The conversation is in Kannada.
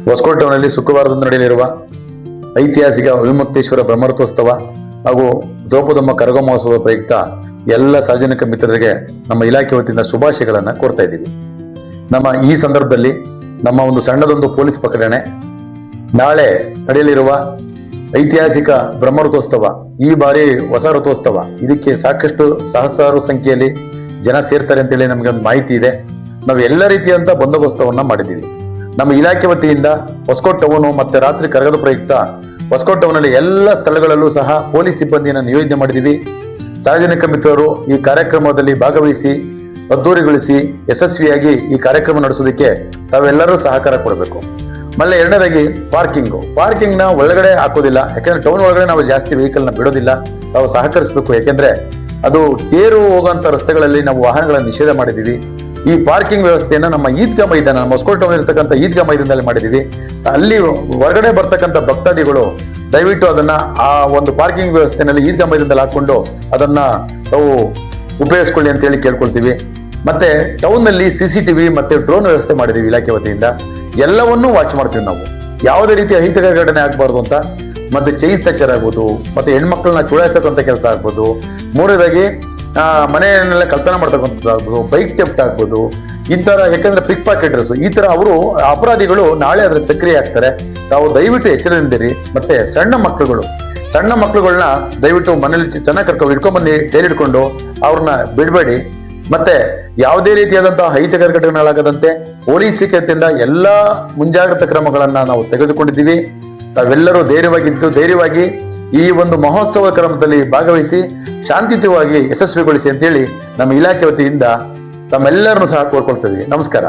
ಹೊಸಕೋಟೆ ಟೌನಲ್ಲಿ ಶುಕ್ರವಾರದಂದು ನಡೆಯಲಿರುವ ಐತಿಹಾಸಿಕ ವಿಮುಕ್ತೇಶ್ವರ ಬ್ರಹ್ಮರಥೋತ್ಸವ ಹಾಗೂ ದ್ರೌಪದಮ್ಮ ಕರಗ ಮಹೋತ್ಸವದ ಪ್ರಯುಕ್ತ ಎಲ್ಲ ಸಾರ್ವಜನಿಕ ಮಿತ್ರರಿಗೆ ನಮ್ಮ ಇಲಾಖೆ ವತಿಯಿಂದ ಶುಭಾಶಯಗಳನ್ನು ಕೋರ್ತಾ ಇದ್ದೀವಿ. ನಮ್ಮ ಈ ಸಂದರ್ಭದಲ್ಲಿ ನಮ್ಮ ಒಂದು ಸಣ್ಣದೊಂದು ಪೊಲೀಸ್ ಪ್ರಕಟಣೆ, ನಾಳೆ ನಡೆಯಲಿರುವ ಐತಿಹಾಸಿಕ ಬ್ರಹ್ಮರಥೋತ್ಸವ, ಈ ಬಾರಿ ಹೊಸ ರಥೋತ್ಸವ, ಇದಕ್ಕೆ ಸಾಕಷ್ಟು ಸಹಸ್ರಾರು ಸಂಖ್ಯೆಯಲ್ಲಿ ಜನ ಸೇರ್ತಾರೆ ಅಂತೇಳಿ ನಮಗೆ ಒಂದು ಮಾಹಿತಿ ಇದೆ. ನಾವು ಎಲ್ಲ ರೀತಿಯಂತ ಬಂದೋಬಸ್ತವನ್ನ ಮಾಡಿದ್ದೀವಿ. ನಮ್ಮ ಇಲಾಖೆ ವತಿಯಿಂದ ಹೊಸಕೋಟೆ ಟೌನು ಮತ್ತೆ ರಾತ್ರಿ ಕರಗದ ಪ್ರಯುಕ್ತ ಹೊಸಕೋಟೆ ಟೌನಲ್ಲಿ ಎಲ್ಲ ಸ್ಥಳಗಳಲ್ಲೂ ಸಹ ಪೊಲೀಸ್ ಸಿಬ್ಬಂದಿಯನ್ನು ನಿಯೋಜನೆ ಮಾಡಿದ್ದೀವಿ. ಸಾರ್ವಜನಿಕ ಮಿತ್ರರು ಈ ಕಾರ್ಯಕ್ರಮದಲ್ಲಿ ಭಾಗವಹಿಸಿ ಅದ್ದೂರಿಗೊಳಿಸಿ ಯಶಸ್ವಿಯಾಗಿ ಈ ಕಾರ್ಯಕ್ರಮ ನಡೆಸೋದಕ್ಕೆ ತಾವೆಲ್ಲರೂ ಸಹಕಾರ ಕೊಡಬೇಕು. ಆಮೇಲೆ ಎರಡನೇದಾಗಿ ಪಾರ್ಕಿಂಗ್ನ ಒಳಗಡೆ ಹಾಕೋದಿಲ್ಲ, ಯಾಕಂದ್ರೆ ಟೌನ್ ಒಳಗಡೆ ನಾವು ಜಾಸ್ತಿ ವೆಹಿಕಲ್ನ ಬಿಡೋದಿಲ್ಲ. ನಾವು ಸಹಕರಿಸಬೇಕು, ಯಾಕೆಂದ್ರೆ ಅದು ತೇರು ಹೋಗುವಂತ ರಸ್ತೆಗಳಲ್ಲಿ ನಾವು ವಾಹನಗಳನ್ನು ನಿಷೇಧ ಮಾಡಿದ್ದೀವಿ. ಈ ಪಾರ್ಕಿಂಗ್ ವ್ಯವಸ್ಥೆಯನ್ನ ನಮ್ಮ ಈದ್ಗಾ ಮೈದಾನ, ನಮ್ಮ ಹೊಸಕೋಟೆ ಟೌನ್ ಇರತಕ್ಕಂಥ ಈದ್ಗಾ ಮೈದಾನದಲ್ಲಿ ಮಾಡಿದ್ದೀವಿ. ಅಲ್ಲಿ ಹೊರಗಡೆ ಬರ್ತಕ್ಕಂಥ ಭಕ್ತಾದಿಗಳು ದಯವಿಟ್ಟು ಅದನ್ನ ಆ ಒಂದು ಪಾರ್ಕಿಂಗ್ ವ್ಯವಸ್ಥೆನಲ್ಲಿ ಈದ್ಗಾ ಮೈದಾನದಲ್ಲಿ ಹಾಕೊಂಡು ಅದನ್ನ ನಾವು ಉಪಯೋಗಿಸ್ಕೊಳ್ಳಿ ಅಂತ ಹೇಳಿ ಕೇಳ್ಕೊಳ್ತೀವಿ. ಮತ್ತೆ ಟೌನ್ ನಲ್ಲಿ CCTV ಮತ್ತೆ ಡ್ರೋನ್ ವ್ಯವಸ್ಥೆ ಮಾಡಿದೀವಿ ಇಲಾಖೆ ವತಿಯಿಂದ. ಎಲ್ಲವನ್ನೂ ವಾಚ್ ಮಾಡ್ತೀವಿ ನಾವು, ಯಾವುದೇ ರೀತಿಯ ಅಹಿತಕರ ಘಟನೆ ಆಗ್ಬಾರ್ದು ಅಂತ. ಮತ್ತೆ ಚೈನ್ ಸ್ಟ್ರಕ್ಚರ್ ಆಗ್ಬೋದು, ಮತ್ತೆ ಹೆಣ್ಮಕ್ಳನ್ನ ಚುಡಾಯಿಸತಕ್ಕಂಥ ಕೆಲಸ ಆಗ್ಬೋದು. ಮೂರನೇದಾಗಿ ಮನೆಯನ್ನೆಲ್ಲ ಕಳ್ತನ ಮಾಡ್ತಕ್ಕಂಥದ್ದು ಆಗ್ಬೋದು, ಬೈಕ್ ಥೆಫ್ಟ್ ಆಗ್ಬೋದು, ಈ ತರ, ಯಾಕಂದ್ರೆ ಪಿಕ್ ಪಾಕೆಟರ್ಸ್, ಈ ತರ ಅವರು ಅಪರಾಧಿಗಳು ನಾಳೆ ಅದ್ರ ಸಕ್ರಿಯ ಆಗ್ತಾರೆ. ತಾವು ದಯವಿಟ್ಟು ಎಚ್ಚರದಿಂದಿರಿ. ಮತ್ತೆ ಸಣ್ಣ ಮಕ್ಕಳುಗಳನ್ನ ದಯವಿಟ್ಟು ಮನೇಲಿ ಚೆನ್ನಾಗಿ ಇಟ್ಕೊಂಡ್ಬನ್ನಿ, ಡೈಲಿ ಇಟ್ಕೊಂಡು ಅವ್ರನ್ನ ಬಿಡಬೇಡಿ. ಮತ್ತೆ ಯಾವುದೇ ರೀತಿಯಾದಂತಹ ಅಹಿತಕರ ಘಟನೆಗಳಾಗದಂತೆ ಪೊಲೀಸ್ ಇಲಾಖೆಯಿಂದ ಎಲ್ಲಾ ಮುಂಜಾಗ್ರತಾ ಕ್ರಮಗಳನ್ನ ನಾವು ತೆಗೆದುಕೊಂಡಿದ್ದೀವಿ. ತಾವೆಲ್ಲರೂ ಧೈರ್ಯವಾಗಿ ಈ ಒಂದು ಮಹೋತ್ಸವ ಕ್ರಮದಲ್ಲಿ ಭಾಗವಹಿಸಿ ಶಾಂತಿಯುತವಾಗಿ ಯಶಸ್ವಿಗೊಳಿಸಿ ಅಂತೇಳಿ ನಮ್ಮ ಇಲಾಖೆ ವತಿಯಿಂದ ತಮ್ಮೆಲ್ಲರನ್ನು ಸಹ ಕೋರ್ಕೊಳ್ತಾ ಇದ್ದೀವಿ. ನಮಸ್ಕಾರ.